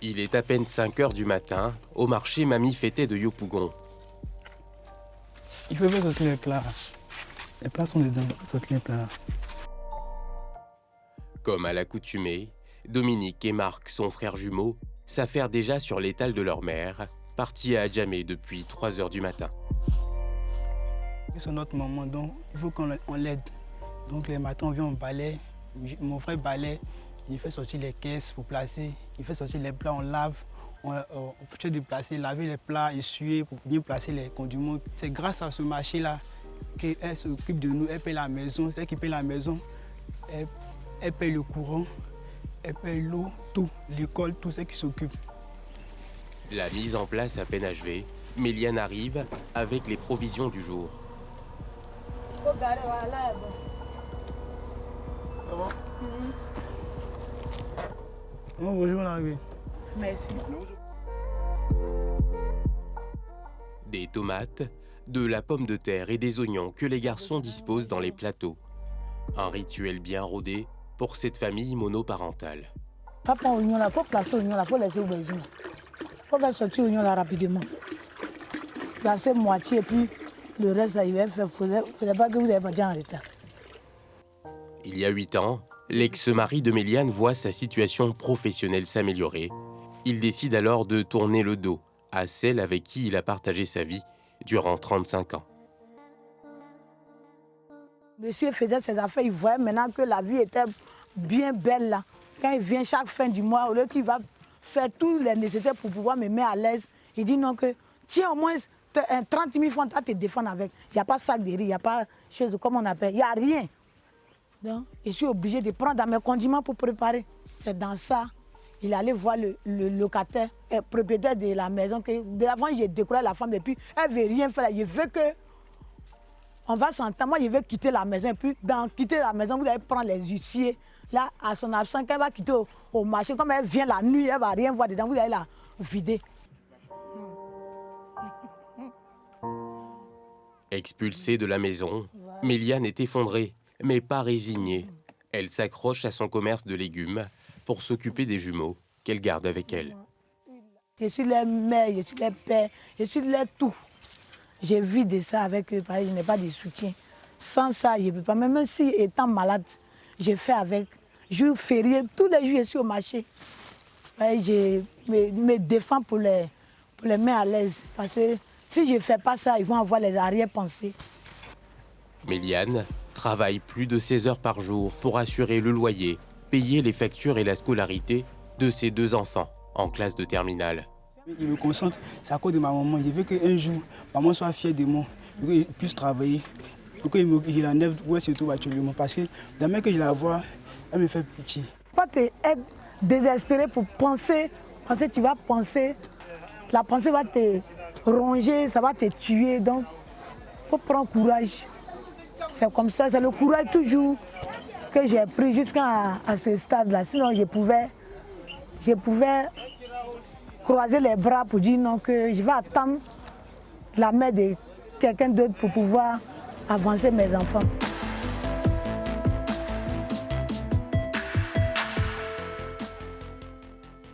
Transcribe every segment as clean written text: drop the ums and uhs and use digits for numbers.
Il est à peine 5 heures du matin, au marché Mamie Fêtée de Yopougon. Il faut faire sortir les plats. Les plats sont dedans, il faut sortir les plats. Comme à l'accoutumée, Dominique et Marc, son frère jumeau, s'affairent déjà sur l'étal de leur mère, partie à Adjamé depuis 3 heures du matin. C'est notre maman, donc il faut qu'on l'aide. Donc les matins, on vient, on balaye. Mon frère balaye, il fait sortir les caisses pour placer. Il fait sortir les plats, on lave. On fait déplacer, laver les plats, essuyer pour bien placer les condiments. C'est grâce à ce marché-là qu'elle s'occupe de nous. Elle paye la maison, c'est elle qui paye la maison. Elle paye le courant, elle paye l'eau, tout, l'école, tout ce qui s'occupe. La mise en place à peine achevée, Méliane arrive avec les provisions du jour. Ça va? Oh, bonjour, on est arrivé. Merci. Des tomates, de la pomme de terre et des oignons que les garçons disposent dans les plateaux. Un rituel bien rodé pour cette famille monoparentale. Papa, oignon là, il faut placer l'oignon là, il faut laisser aubergine. Il faut faire sortir l'oignon là rapidement. Placer moitié et puis le reste là, il va faire. Il ne faudrait pas que vous n'ayez pas déjà en retard. Il y a 8 ans, l'ex-mari de Méliane voit sa situation professionnelle s'améliorer. Il décide alors de tourner le dos à celle avec qui il a partagé sa vie durant 35 ans. Monsieur faisait ses affaires, il voyait maintenant que la vie était bien belle là. Quand il vient chaque fin du mois, au lieu qu'il va faire tout les nécessaires pour pouvoir me mettre à l'aise, il dit non que tiens au moins 30 000 francs à te défendre avec. Il n'y a pas sac de riz, il n'y a pas chose, comme on appelle, il n'y a rien. Donc, je suis obligé de prendre dans mes condiments pour préparer. C'est dans ça, il allait voir le locataire, le propriétaire de la maison. Avant, j'ai décoré la femme et puis elle ne veut rien faire. Je veux que on va s'entendre. Moi, je vais quitter la maison. Et puis, dans quitter la maison, vous allez prendre les huissiers. Là, à son absence, quand elle va quitter au marché, comme elle vient la nuit, elle ne va rien voir dedans. Vous allez la vider. Expulsée de la maison, Méliane est effondrée, mais pas résignée. Elle s'accroche à son commerce de légumes pour s'occuper des jumeaux qu'elle garde avec elle. Je suis leur mère, je suis leur père, je suis leur tout. J'ai vu de ça avec eux, parce que je n'ai pas de soutien. Sans ça, je ne peux pas. Même si étant malade, je fais avec. Jour férié, tous les jours, je suis au marché. Je me défends pour les mettre à l'aise. Parce que si je ne fais pas ça, ils vont avoir les arrière-pensées. Méliane travaille plus de 16 heures par jour pour assurer le loyer, payer les factures et la scolarité de ses 2 enfants en classe de terminale. Il me concentre, c'est à cause de ma maman. Je veux qu'un jour, maman soit fière de moi, qu'il puisse travailler, qu'il enlève où est-ce tout actuellement. Parce que demain que je la vois, elle me fait pitié. Pas être désespéré pour penser, parce que tu vas penser, la pensée va te ronger, ça va te tuer. Donc, il faut prendre courage. C'est comme ça, c'est le courage toujours que j'ai pris jusqu'à ce stade-là. Sinon, je pouvais croiser les bras pour dire non, que je vais attendre la mère de quelqu'un d'autre pour pouvoir avancer mes enfants.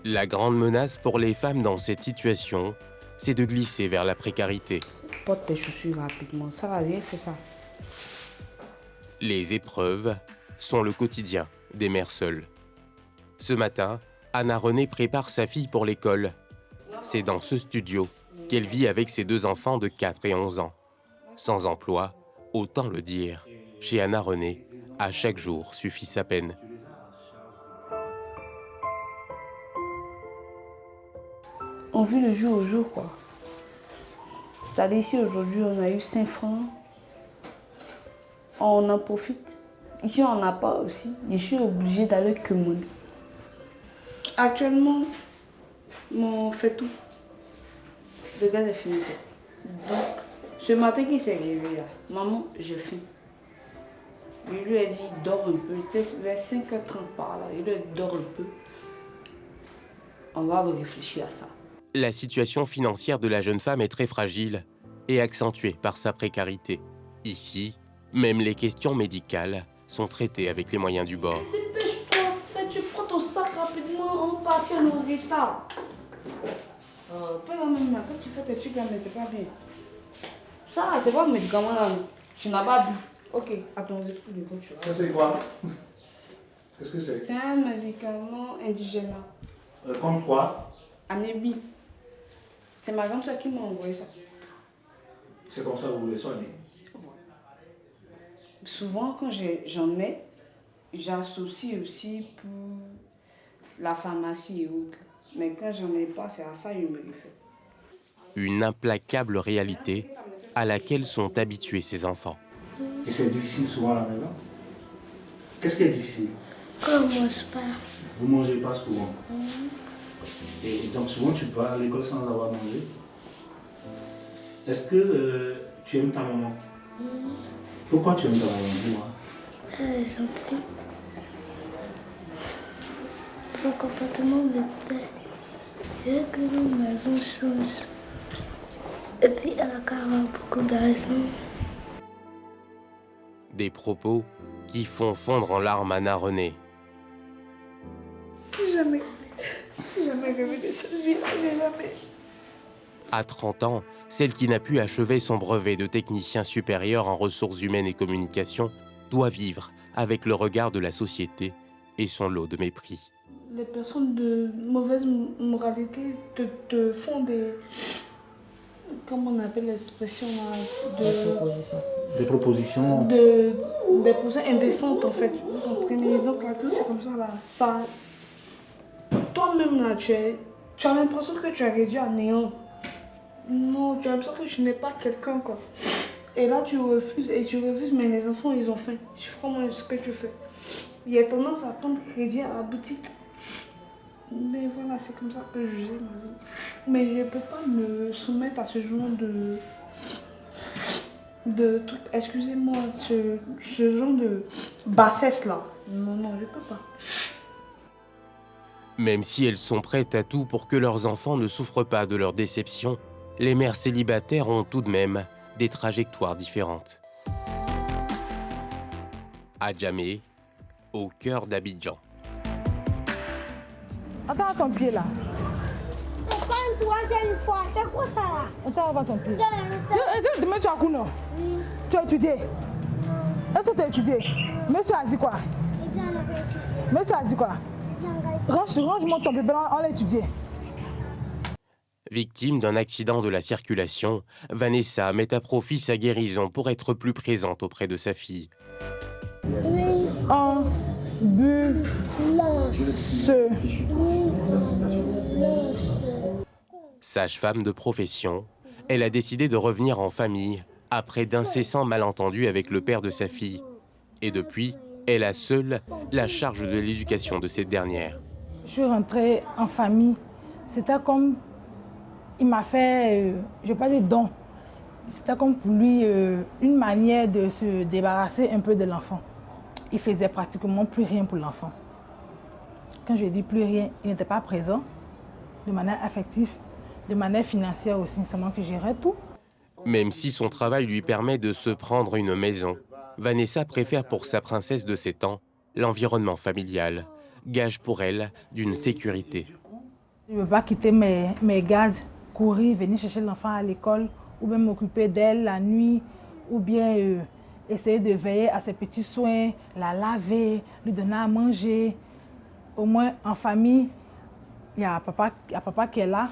La grande menace pour les femmes dans cette situation, c'est de glisser vers la précarité. Porte tes chaussures rapidement, ça va rien faire ça. Les épreuves sont le quotidien des mères seules. Ce matin, Anna Renée prépare sa fille pour l'école. C'est dans ce studio qu'elle vit avec ses 2 enfants de 4 et 11 ans. Sans emploi, autant le dire, chez Anna Renée, à chaque jour suffit sa peine. On vit le jour au jour, quoi. C'est-à-dire ici, aujourd'hui, on a eu 5 francs. On en profite. Ici, on n'a pas aussi. Je suis obligée d'aller commander. Actuellement, on fait tout. Le gaz est fini. Donc, ce matin qu'il s'est réveillé, maman, je faim. Je lui ai dit, dors un peu. C'était vers 5h30 par là. Il lui a dit, dors un peu. On va réfléchir à ça. La situation financière de la jeune femme est très fragile et accentuée par sa précarité. Ici, même les questions médicales sont traitées avec les moyens du bord. Dépêche-toi, tu prends ton sac rapidement, on partit en retard. Pas la même, quand tu fais tes trucs là, mais c'est pas bien. Ça, c'est pas le médicament là. Tu n'as pas bu. Ok, à ton retour de quand tu vas. Ça c'est quoi? Qu'est-ce que c'est? C'est un médicament indigène. Comme quoi? Anébi. C'est ma grande soeur qui m'a envoyé ça. C'est comme ça que vous voulez soigner? Souvent, quand j'en ai, j'associe aussi pour la pharmacie et autres. Mais quand j'en ai pas, c'est à ça que je me réfère. Une implacable réalité à laquelle sont habitués ces enfants. Et c'est difficile souvent à la maison? Qu'est-ce qui est difficile? Quand on ne mange pas. Vous ne mangez pas souvent? Et donc souvent tu pars à l'école sans avoir mangé? Est-ce que tu aimes ta maman? Pourquoi tu aimes ta maman? Dis-moi. Elle est gentille. Son comportement me plaît. Et que nos maisons changent. Et puis elle a carrément beaucoup d'argent. Des propos qui font fondre en larmes Anna René. Jamais rêvé de cette vie-là, jamais. À 30 ans, celle qui n'a pu achever son brevet de technicien supérieur en ressources humaines et communication doit vivre avec le regard de la société et son lot de mépris. Les personnes de mauvaise moralité te font des... Comment on appelle l'expression là? Des propositions? Des propositions indécentes en fait. Vous comprenez? Donc là, tout c'est comme ça là. Ça... Toi-même là, tu as l'impression que tu es réduit à néant. Non, tu as l'impression que tu n'es pas quelqu'un quoi. Et là tu refuses, mais les enfants ils ont faim. Je sais comment ce que tu fais. Il y a tendance à prendre crédit à la boutique. Mais voilà, c'est comme ça que je vis ma vie. Mais je ne peux pas me soumettre à ce genre de truc. Excusez-moi, ce genre de bassesse là. Non, je ne peux pas. Même si elles sont prêtes à tout pour que leurs enfants ne souffrent pas de leur déception, les mères célibataires ont tout de même des trajectoires différentes. À Djamé, au cœur d'Abidjan. Attends ton pied là. Encore une troisième fois, c'est quoi ça là? Attends, va ton pied. Demain tu as cours non? Oui. Tu as étudié? Est-ce que tu as étudié? Monsieur a dit quoi? Monsieur a dit quoi? Range-moi ton bébé, on l'a étudié. Victime d'un accident de la circulation, Vanessa met à profit sa guérison pour être plus présente auprès de sa fille. Un, but, ce. Sage-femme de profession, elle a décidé de revenir en famille après d'incessants malentendus avec le père de sa fille. Et depuis, elle a seule la charge de l'éducation de cette dernière. Je suis rentrée en famille. C'était comme... Il m'a fait, je ne vais pas dire don. C'était comme pour lui une manière de se débarrasser un peu de l'enfant. Il faisait pratiquement plus rien pour l'enfant. Quand je dis plus rien, il n'était pas présent de manière affective, de manière financière aussi. C'est moi qui gérais tout. Même si son travail lui permet de se prendre une maison, Vanessa préfère pour sa princesse de 7 ans l'environnement familial, gage pour elle d'une sécurité. Je ne veux pas quitter mes gardes, courir, venir chercher l'enfant à l'école, ou bien m'occuper d'elle la nuit, ou bien essayer de veiller à ses petits soins, la laver, lui donner à manger. Au moins en famille, il y a papa qui est là,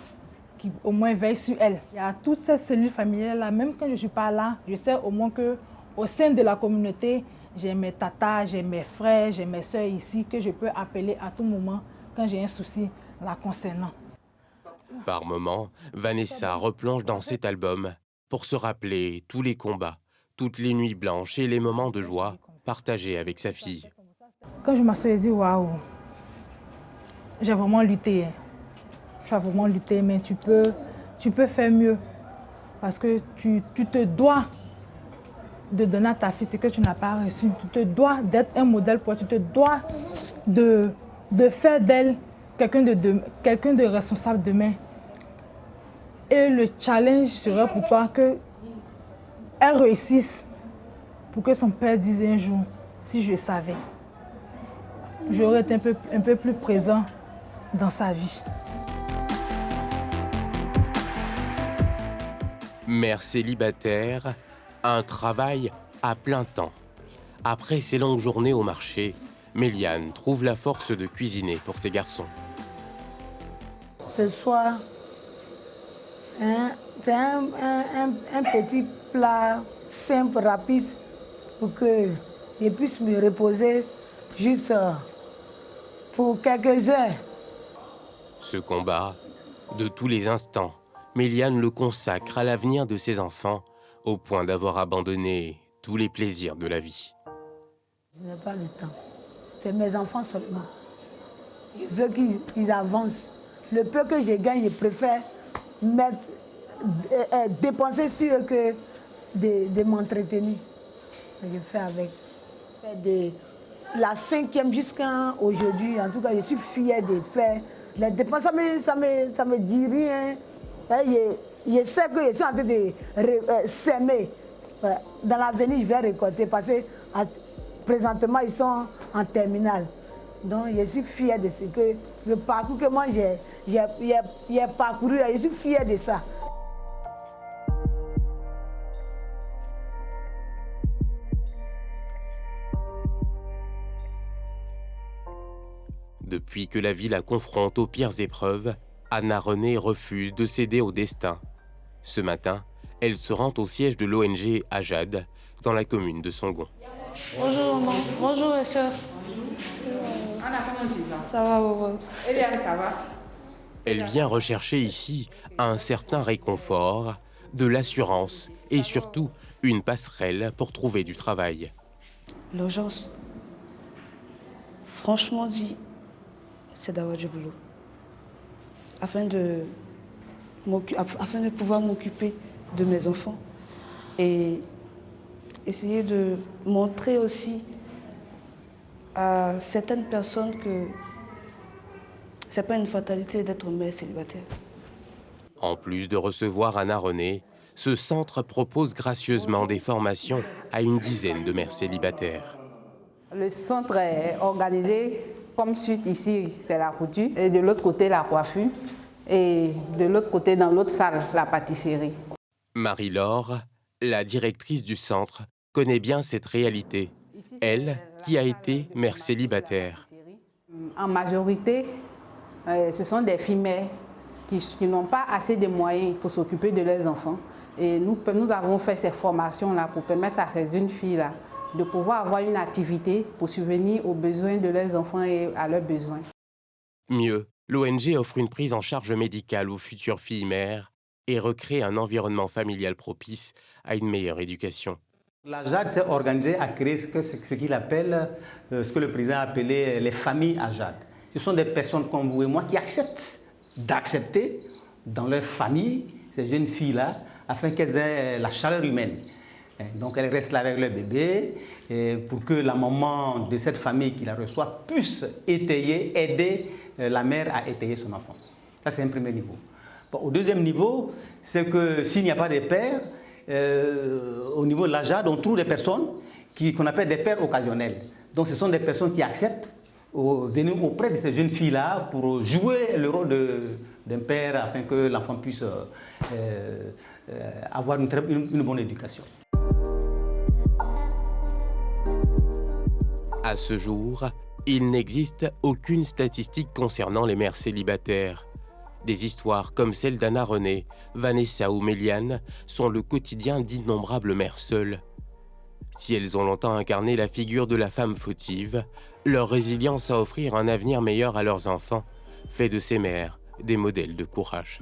qui au moins veille sur elle. Il y a toutes ces cellules familiales-là, même quand je ne suis pas là, je sais au moins qu'au sein de la communauté, j'ai mes tatas, j'ai mes frères, j'ai mes soeurs ici que je peux appeler à tout moment quand j'ai un souci la concernant. Par moments, Vanessa replonge dans cet album pour se rappeler tous les combats, toutes les nuits blanches et les moments de joie partagés avec sa fille. Quand je m'assois, je dis waouh, j'ai vraiment lutté. Tu as vraiment lutté, mais tu peux faire mieux. Parce que tu te dois de donner à ta fille ce que tu n'as pas reçu. Tu te dois d'être un modèle pour elle. Tu te dois de faire d'elle quelqu'un de responsable demain. Et le challenge serait pour toi qu'elle réussisse pour que son père dise un jour, si je savais. j'aurais été un peu plus présent dans sa vie. Mère célibataire, un travail à plein temps. Après ses longues journées au marché, Méliane trouve la force de cuisiner pour ses garçons. Ce soir, c'est un petit plat simple, rapide, pour que je puisse me reposer juste pour quelques heures. Ce combat, de tous les instants, Méliane le consacre à l'avenir de ses enfants, au point d'avoir abandonné tous les plaisirs de la vie. Je n'ai pas le temps. C'est mes enfants seulement. Je veux qu'ils avancent. Le peu que je gagne, je préfère dépenser sur eux que de m'entretenir. Je fais avec. De la 5e jusqu'à aujourd'hui, en tout cas, je suis fière de faire les dépenses. Ça me dit rien. Je sais que je suis en train de s'aimer. Dans l'avenir, je vais récolter parce que présentement, ils sont en terminale. Donc, je suis fière de ce que le parcours que moi j'ai parcouru, je suis fière de ça. Depuis que la vie la confronte aux pires épreuves, Anna Renée refuse de céder au destin. Ce matin, elle se rend au siège de l'ONG Ajad, dans la commune de Songon. Bonjour maman, bonjour les soeurs. Anna, comment tu vas? Ça va, maman? Eliane, ça va? Elle vient rechercher ici un certain réconfort, de l'assurance et surtout une passerelle pour trouver du travail. L'urgence, franchement dit, c'est d'avoir du boulot. Afin de pouvoir m'occuper de mes enfants et essayer de montrer aussi à certaines personnes que ce n'est pas une fatalité d'être mère célibataire. En plus de recevoir Anna Renée, ce centre propose gracieusement des formations à une dizaine de mères célibataires. Le centre est organisé comme suite ici, c'est la couture, et de l'autre côté, la coiffure, et de l'autre côté, dans l'autre salle, la pâtisserie. Marie-Laure, la directrice du centre, connaît bien cette réalité. Elle, qui a été mère célibataire. En majorité, ce sont des filles mères qui n'ont pas assez de moyens pour s'occuper de leurs enfants. Et nous avons fait ces formations-là pour permettre à ces jeunes filles-là de pouvoir avoir une activité pour subvenir aux besoins de leurs enfants et à leurs besoins. Mieux, l'ONG offre une prise en charge médicale aux futures filles mères et recrée un environnement familial propice à une meilleure éducation. L'Ajad s'est organisé à créer ce qu'il appelle, ce que le président a appelé les familles Ajad. Ce sont des personnes comme vous et moi qui acceptent d'accepter dans leur famille ces jeunes filles-là afin qu'elles aient la chaleur humaine. Donc elles restent là avec leur bébé pour que la maman de cette famille qui la reçoit puisse aider la mère à étayer son enfant. Ça, c'est un premier niveau. Bon, au deuxième niveau, c'est que s'il n'y a pas de père, au niveau de l'Ajad, on trouve des personnes qu'on appelle des pères occasionnels. Donc ce sont des personnes qui acceptent venir auprès de ces jeunes filles-là pour jouer le rôle d'un père afin que l'enfant puisse avoir une bonne éducation. À ce jour, il n'existe aucune statistique concernant les mères célibataires. Des histoires comme celle d'Anna Renée, Vanessa ou Méliane sont le quotidien d'innombrables mères seules. Si elles ont longtemps incarné la figure de la femme fautive, leur résilience à offrir un avenir meilleur à leurs enfants fait de ces mères des modèles de courage.